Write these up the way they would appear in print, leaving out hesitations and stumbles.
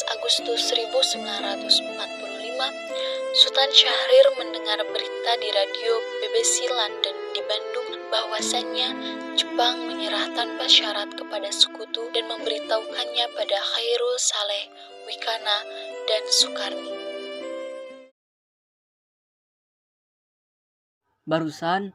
Agustus 1945, Sultan Syahrir mendengar berita di radio BBC London di Bandung bahwasannya Jepang menyerah tanpa syarat kepada sekutu dan memberitahukannya pada Khairul Saleh, Wikana, dan Sukarni. Barusan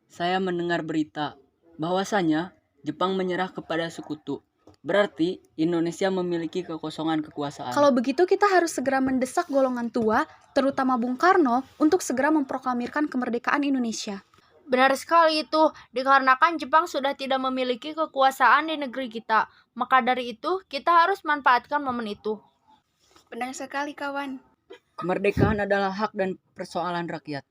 saya mendengar berita bahwasanya Jepang menyerah kepada sekutu. Berarti Indonesia memiliki kekosongan kekuasaan. Kalau begitu kita harus segera mendesak golongan tua, terutama Bung Karno, untuk segera memproklamirkan kemerdekaan Indonesia. Benar sekali itu, dikarenakan Jepang sudah tidak memiliki kekuasaan di negeri kita. Maka dari itu, kita harus manfaatkan momen itu. Benar sekali, kawan. Kemerdekaan adalah hak dan persoalan rakyat.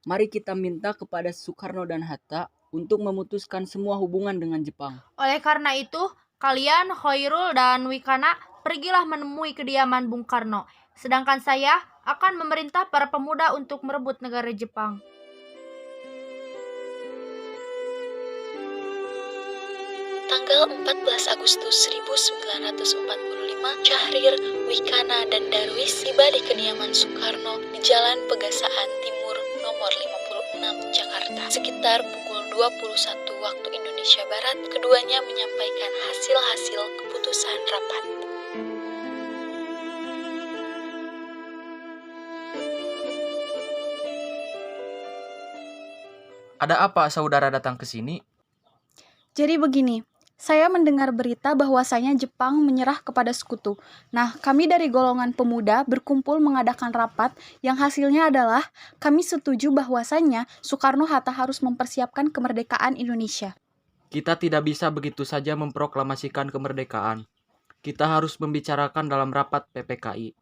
Mari kita minta kepada Soekarno dan Hatta untuk memutuskan semua hubungan dengan Jepang. Oleh karena itu, kalian, Khairul dan Wikana, pergilah menemui kediaman Bung Karno. Sedangkan saya akan memerintah para pemuda untuk merebut negara Jepang. Tanggal 14 Agustus 1945, Syahrir, Wikana, dan Darwis tiba di kediaman Soekarno di Jalan Pegasaan Timur nomor 56, Jakarta. Sekitar pukul 21 waktu Indonesia Barat, keduanya menyampaikan hasil-hasil keputusan rapat. Ada apa saudara datang ke sini? Jadi begini, saya mendengar berita bahwasanya Jepang menyerah kepada sekutu. Nah, kami dari golongan pemuda berkumpul mengadakan rapat yang hasilnya adalah kami setuju bahwasanya Soekarno-Hatta harus mempersiapkan kemerdekaan Indonesia. Kita tidak bisa begitu saja memproklamasikan kemerdekaan. Kita harus membicarakan dalam rapat PPKI.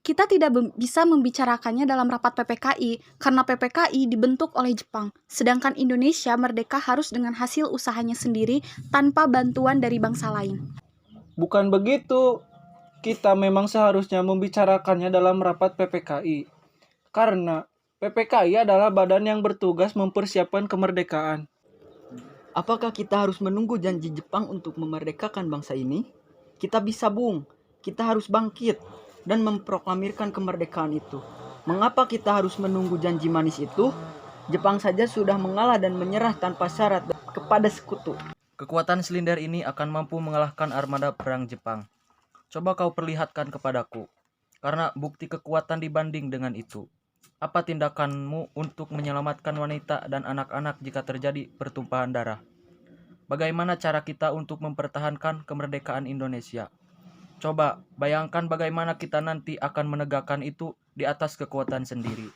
Kita tidak bisa membicarakannya dalam rapat PPKI karena PPKI dibentuk oleh Jepang. Sedangkan Indonesia merdeka harus dengan hasil usahanya sendiri tanpa bantuan dari bangsa lain. Bukan begitu. Kita memang seharusnya membicarakannya dalam rapat PPKI. Karena PPKI adalah badan yang bertugas mempersiapkan kemerdekaan. Apakah kita harus menunggu janji Jepang untuk memerdekakan bangsa ini? Kita bisa, Bung. Kita harus bangkit dan memproklamirkan kemerdekaan itu. Mengapa kita harus menunggu janji manis itu? Jepang saja sudah mengalah dan menyerah tanpa syarat kepada sekutu. Kekuatan silinder ini akan mampu mengalahkan armada perang Jepang. Coba kau perlihatkan kepadaku. Karena bukti kekuatan dibanding dengan itu. Apa tindakanmu untuk menyelamatkan wanita dan anak-anak jika terjadi pertumpahan darah? Bagaimana cara kita untuk mempertahankan kemerdekaan Indonesia? Coba bayangkan bagaimana kita nanti akan menegakkan itu di atas kekuatan sendiri.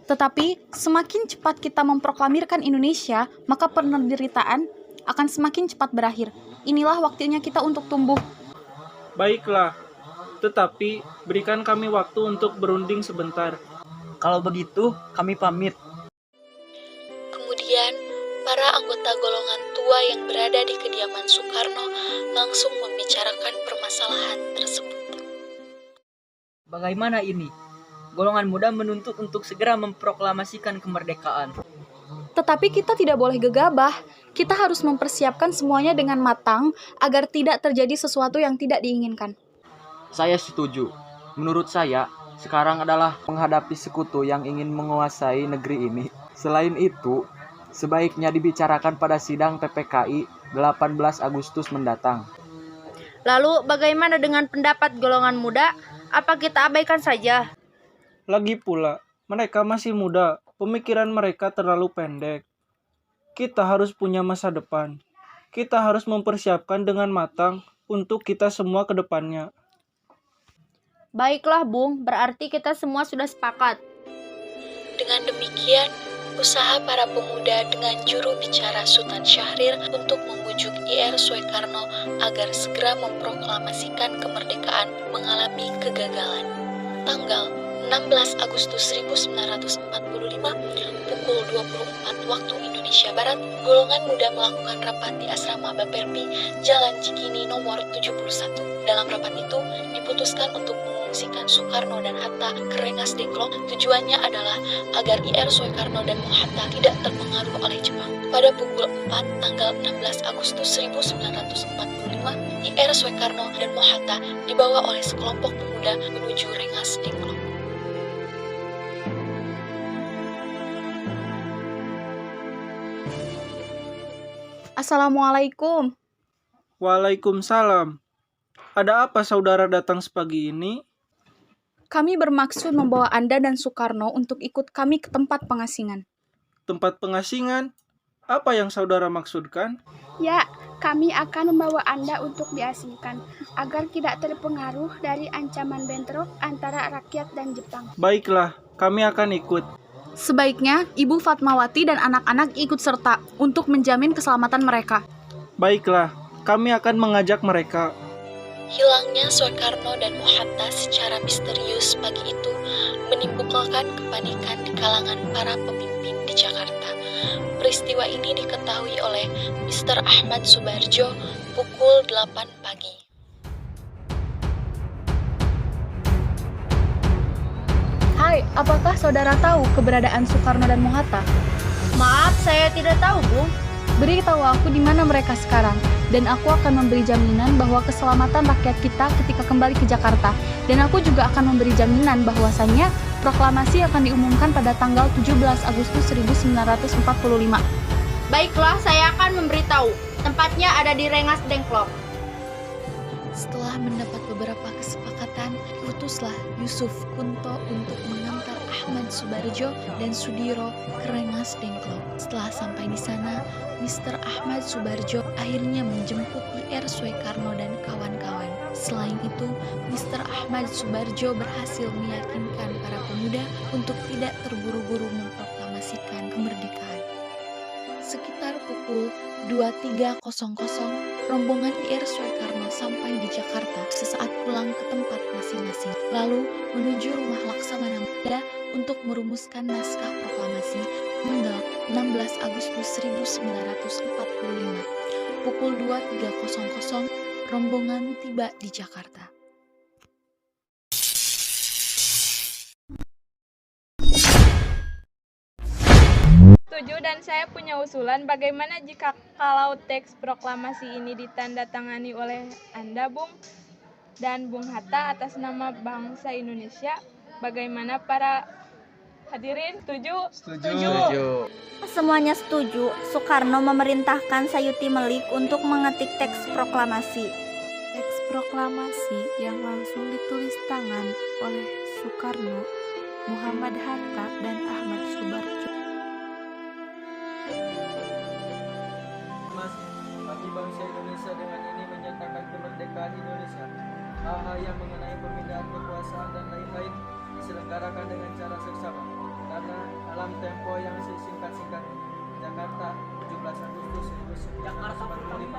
Tetapi semakin cepat kita memproklamirkan Indonesia, maka penderitaan akan semakin cepat berakhir. Inilah waktunya kita untuk tumbuh. Baiklah, tetapi berikan kami waktu untuk berunding sebentar. Kalau begitu, kami pamit. Kemudian, para anggota golongan tua yang berada di kediaman Soekarno langsung membicarakan permasalahan tersebut. Bagaimana ini? Golongan muda menuntut untuk segera memproklamasikan kemerdekaan. Tetapi kita tidak boleh gegabah. Kita harus mempersiapkan semuanya dengan matang agar tidak terjadi sesuatu yang tidak diinginkan. Saya setuju. Menurut saya, sekarang adalah menghadapi sekutu yang ingin menguasai negeri ini. Selain itu, sebaiknya dibicarakan pada sidang PPKI 18 Agustus mendatang. Lalu, bagaimana dengan pendapat golongan muda? Apa kita abaikan saja? Lagi pula, mereka masih muda. Pemikiran mereka terlalu pendek. Kita harus punya masa depan. Kita harus mempersiapkan dengan matang untuk kita semua ke depannya. Baiklah, Bung. Berarti kita semua sudah sepakat. Dengan demikian, usaha para pemuda dengan juru bicara Sultan Syahrir untuk membujuk Ir. Soekarno agar segera memproklamasikan kemerdekaan mengalami kegagalan. Tanggal 16 Agustus 1945, pukul 24 waktu Indonesia Barat, golongan muda melakukan rapat di asrama Bapermi, Jalan Cikini nomor 71. Dalam rapat itu, diputuskan untuk mengungsikan Soekarno dan Hatta ke Rengas Dengklok. Tujuannya adalah agar Ir. Soekarno dan Bung Hatta tidak terpengaruh oleh Jepang. Pada pukul 4 tanggal 16 Agustus 1945, IR Soekarno dan Mohatta dibawa oleh sekelompok pemuda menuju Rengas Dengklok. Assalamualaikum. Waalaikumsalam. Ada apa saudara datang sepagi ini? Kami bermaksud membawa Anda dan Soekarno untuk ikut kami ke tempat pengasingan. Tempat pengasingan? Apa yang saudara maksudkan? Ya, kami akan membawa Anda untuk diasingkan, agar tidak terpengaruh dari ancaman bentrok antara rakyat dan Jepang. Baiklah, kami akan ikut. Sebaiknya Ibu Fatmawati dan anak-anak ikut serta untuk menjamin keselamatan mereka. Baiklah, kami akan mengajak mereka. Hilangnya Soekarno dan Mohatta secara misterius pagi itu menimbulkan kepanikan di kalangan para pemimpin di Jakarta. Peristiwa ini diketahui oleh Mr. Ahmad Subarjo pukul 8 pagi. Hai, apakah saudara tahu keberadaan Soekarno dan Mohatta? Maaf, saya tidak tahu, Bung. Beritahu aku di mana mereka sekarang, dan aku akan memberi jaminan bahwa keselamatan rakyat kita ketika kembali ke Jakarta. Dan aku juga akan memberi jaminan bahwasannya proklamasi akan diumumkan pada tanggal 17 Agustus 1945. Baiklah, saya akan memberitahu. Tempatnya ada di Rengas Dengklok. Setelah mendapat beberapa kesepakatan, diutuslah Yusuf Kunto untuk mengantar Ahmad Subarjo dan Sudiro ke Rengas Dengklok. Setelah sampai di sana, Mr. Ahmad Subarjo akhirnya menjemput IR Soekarno dan kawan-kawan. Selain itu, Mr. Ahmad Subarjo berhasil meyakinkan para pemuda untuk tidak terburu-buru memproklamasikan kemerdekaan. Sekitar pukul 23.00, rombongan IR Soekarno sampai di Jakarta sesaat pulang ke tempat masing-masing, lalu menuju rumah Laksamana Muda untuk merumuskan naskah proklamasi tanggal 16 Agustus 1945. Pukul 23.00, rombongan tiba di Jakarta. Setuju, dan saya punya usulan, bagaimana jika kalau teks proklamasi ini ditandatangani oleh Anda, Bung, dan Bung Hatta atas nama bangsa Indonesia? Bagaimana para hadirin? Setuju? Setuju. Semuanya setuju. Soekarno memerintahkan Sayuti Melik untuk mengetik teks proklamasi. Teks proklamasi yang langsung ditulis tangan oleh Soekarno, Muhammad Hatta, dan Ahmad Subarjo. Bagi bangsa Indonesia dengan ini menyatakan kemerdekaan Indonesia. Hal-hal yang mengenai pemindahan kekuasaan dan lain-lain diselenggarakan dengan cara seksama karena dalam tempo yang sesingkat-singkatnya. Jakarta, 17 Agustus 1945.